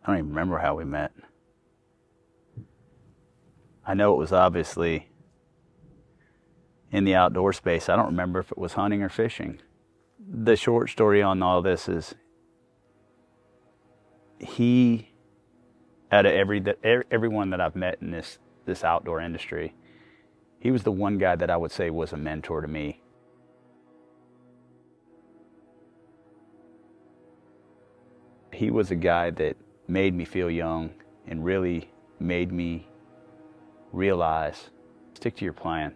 I don't even remember how we met. I know it was obviously in the outdoor space. I don't remember if it was hunting or fishing. The short story on all this is he, out of everyone that I've met in this outdoor industry, he was the one guy that I would say was a mentor to me. He was a guy that made me feel young and really made me realize, stick to your plan.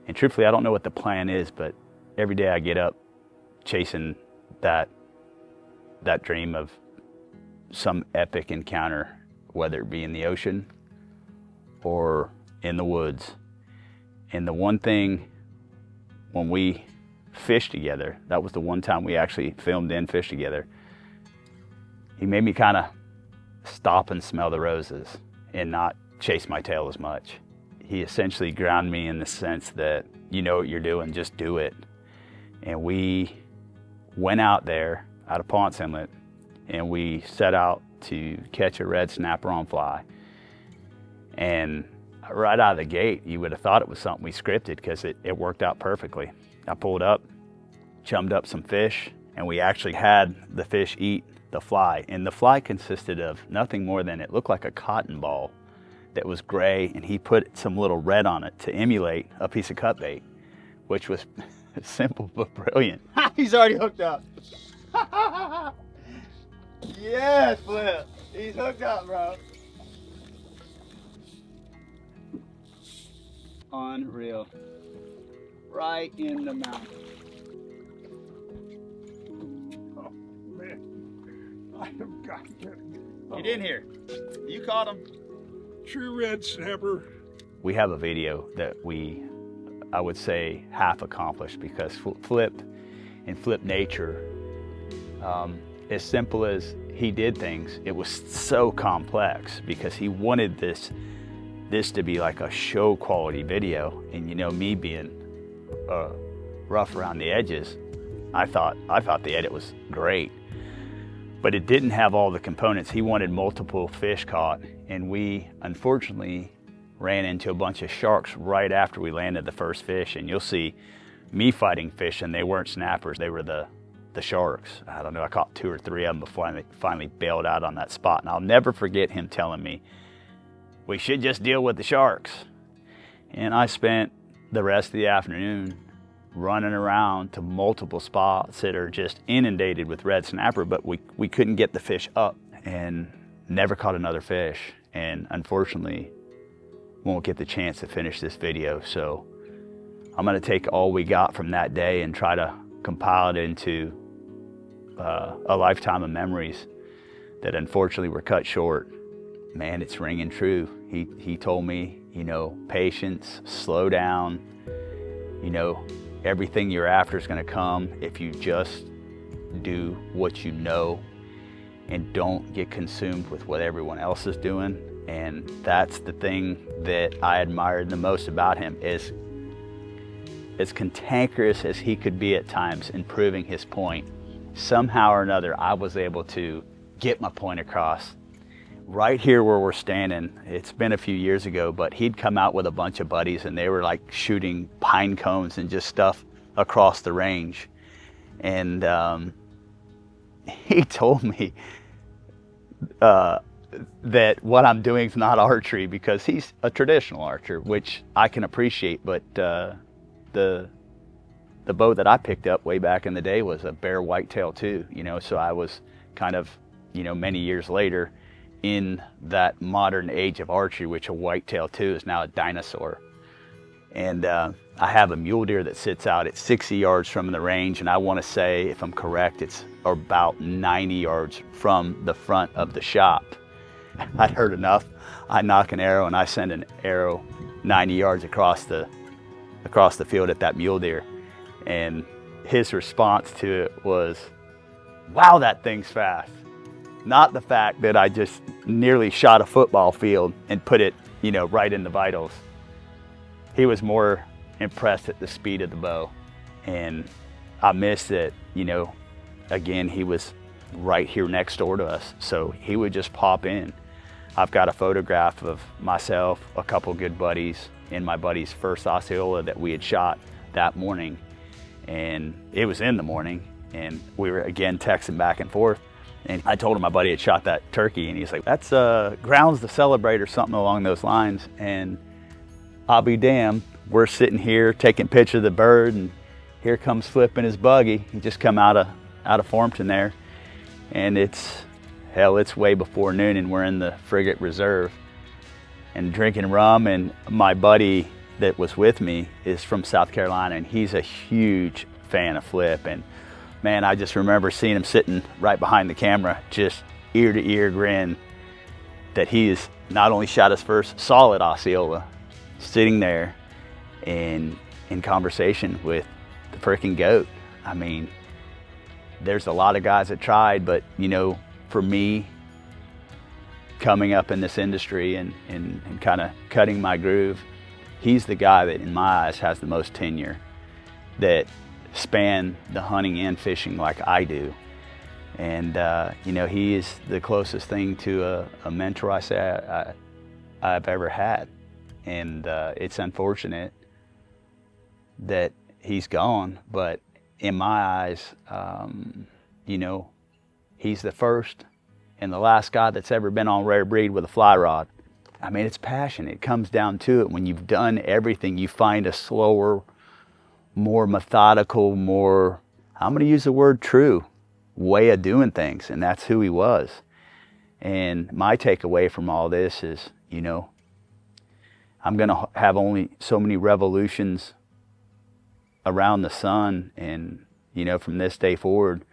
And truthfully, I don't know what the plan is, but every day I get up chasing that dream of some epic encounter, whether it be in the ocean or in the woods. And the one thing, when we fished together, that was the one time we actually filmed and fished together, he made me kind of stop and smell the roses and not chase my tail as much. He essentially grounded me in the sense that, you know what you're doing, just do it. And we went out there, out of Ponce Inlet, and we set out to catch a red snapper on fly. And right out of the gate, you would have thought it was something we scripted, because it worked out perfectly. I pulled up, chummed up some fish, and we actually had the fish eat the fly. And the fly consisted of nothing more than, it looked like a cotton ball that was gray, and he put some little red on it to emulate a piece of cut bait, which was simple but brilliant. He's already hooked up. Yes, Flip. He's hooked up, bro. Unreal. Right in the mouth. Oh, man. I have got to. Get in here. You caught him. True red snapper. We have a video that I would say, half accomplished, because Flip and Flip nature, as simple as he did things, it was so complex because he wanted this to be like a show quality video. And you know, me being rough around the edges, I thought the edit was great, but it didn't have all the components. He wanted multiple fish caught, and we unfortunately ran into a bunch of sharks right after we landed the first fish. And you'll see me fighting fish, and they weren't snappers, they were the sharks. I don't know, I caught 2 or 3 of them before I finally bailed out on that spot. And I'll never forget him telling me, we should just deal with the sharks. And I spent the rest of the afternoon running around to multiple spots that are just inundated with red snapper, but we couldn't get the fish up, and never caught another fish. And unfortunately, won't get the chance to finish this video. So I'm gonna take all we got from that day and try to compile it into a lifetime of memories that unfortunately were cut short. Man, it's ringing true. He told me, you know, patience, slow down, you know, everything you're after is gonna come if you just do what you know and don't get consumed with what everyone else is doing. And that's the thing that I admired the most about him, is as cantankerous as he could be at times in proving his point, somehow or another I was able to get my point across. Right here where we're standing, it's been a few years ago, but he'd come out with a bunch of buddies, and they were like shooting pine cones and just stuff across the range. And he told me that what I'm doing is not archery, because he's a traditional archer, which I can appreciate, but the bow that I picked up way back in the day was a bear whitetail too, you know, so I was kind of, you know, many years later in that modern age of archery, which a whitetail too is now a dinosaur. And I have a mule deer that sits out at 60 yards from the range, and I want to say, if I'm correct, it's about 90 yards from the front of the shop. I'd heard enough. I knock an arrow and I send an arrow 90 yards across the field at that mule deer. And his response to it was, wow, that thing's fast. Not the fact that I just nearly shot a football field and put it, you know, right in the vitals. He was more impressed at the speed of the bow. And I missed it, you know, again, he was right here next door to us. So he would just pop in. I've got a photograph of myself, a couple good buddies, and my buddy's first Osceola that we had shot that morning. And it was in the morning, and we were again texting back and forth. And I told him my buddy had shot that turkey, and he's like, that's grounds to celebrate or something along those lines. And I'll be damned, we're sitting here taking pictures of the bird, and here comes Flip in his buggy. He just come out of Formpton there, and it's way before noon, and we're in the frigate reserve and drinking rum. And my buddy that was with me is from South Carolina, and he's a huge fan of Flip. And man, I just remember seeing him sitting right behind the camera, just ear to ear grin that he has not only shot his first solid Osceola, sitting there in conversation with the freaking goat. I mean, there's a lot of guys that tried, but you know, for me, coming up in this industry and kind of cutting my groove, he's the guy that in my eyes has the most tenure, that span the hunting and fishing like I do. And you know, he is the closest thing to a mentor I've ever had. And it's unfortunate that he's gone, but in my eyes, you know, he's the first and the last guy that's ever been on rare breed with a fly rod. I mean, it's passion. It comes down to it. When you've done everything, you find a slower, more methodical, more, I'm going to use the word true, way of doing things. And that's who he was. And my takeaway from all this is, you know, I'm going to have only so many revolutions around the sun. And, you know, from this day forward,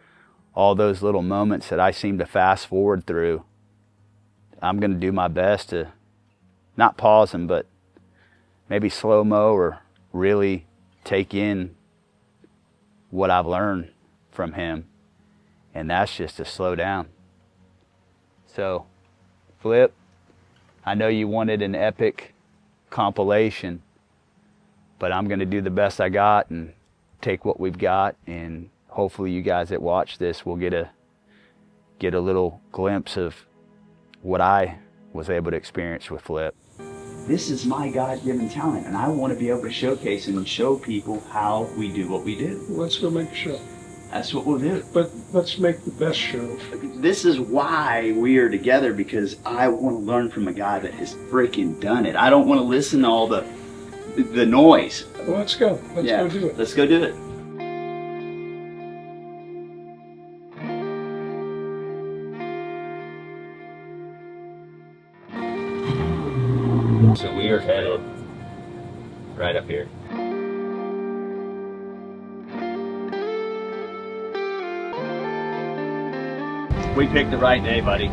all those little moments that I seem to fast forward through, I'm going to do my best to not pause them, but maybe slow-mo or really take in what I've learned from him. And that's just to slow down. So, Flip, I know you wanted an epic compilation, but I'm going to do the best I got and take what we've got, and hopefully you guys that watch this will get a little glimpse of what I was able to experience with Flip. This is my God-given talent, and I want to be able to showcase and show people how we do what we do. Let's go make a show. That's what we'll do. But let's make the best show. This is why we are together, because I want to learn from a guy that has freaking done it. I don't want to listen to all the noise. Well, let's go. Let's go do it. Let's go do it. So we are headed right up here. We picked the right day, buddy.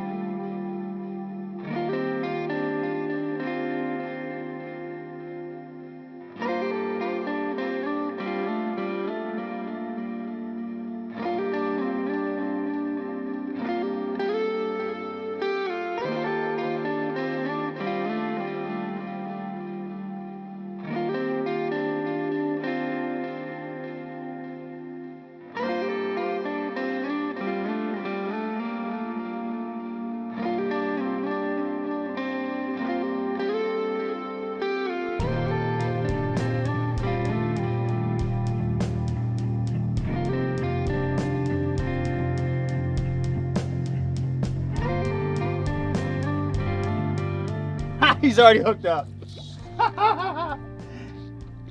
He's already hooked up.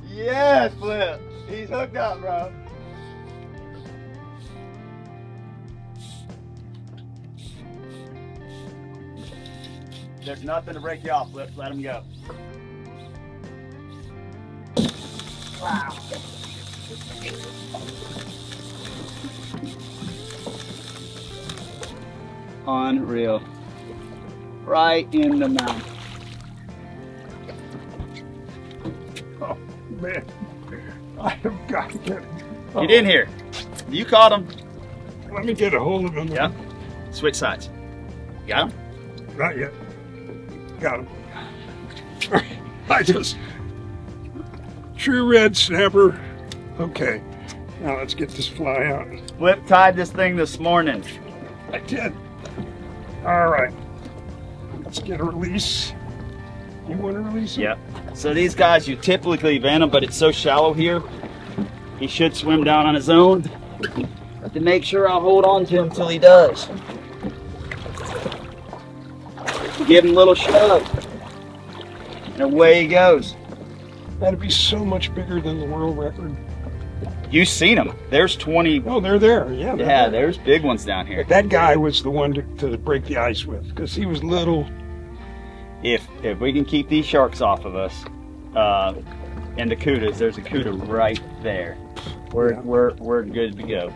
Yes, Flip. He's hooked up, bro. There's nothing to break you off, Flip. Let him go. Wow. Unreal. Right in the mouth. Oh, man. I have got to get him. Oh. Get in here. You caught him. Let me get a hold of him. Yep. Switch sides. Got him? Not yet. Got him. I just... True red snapper. Okay. Now let's get this fly out. Flip tied this thing this morning. I did. All right. Let's get a release. You want to release it? Yep. So these guys, you typically vent them, but it's so shallow here, he should swim down on his own. But to make sure, I'll hold on to him till he does. Give him a little shove. And away he goes. That'd be so much bigger than the world record. You've seen them. There's 20. Oh, they're there. Yeah. Yeah, there's big ones down here. That guy was the one to break the ice with, because he was little. If we can keep these sharks off of us, and the kudas, there's a kuda right there. We're good to go.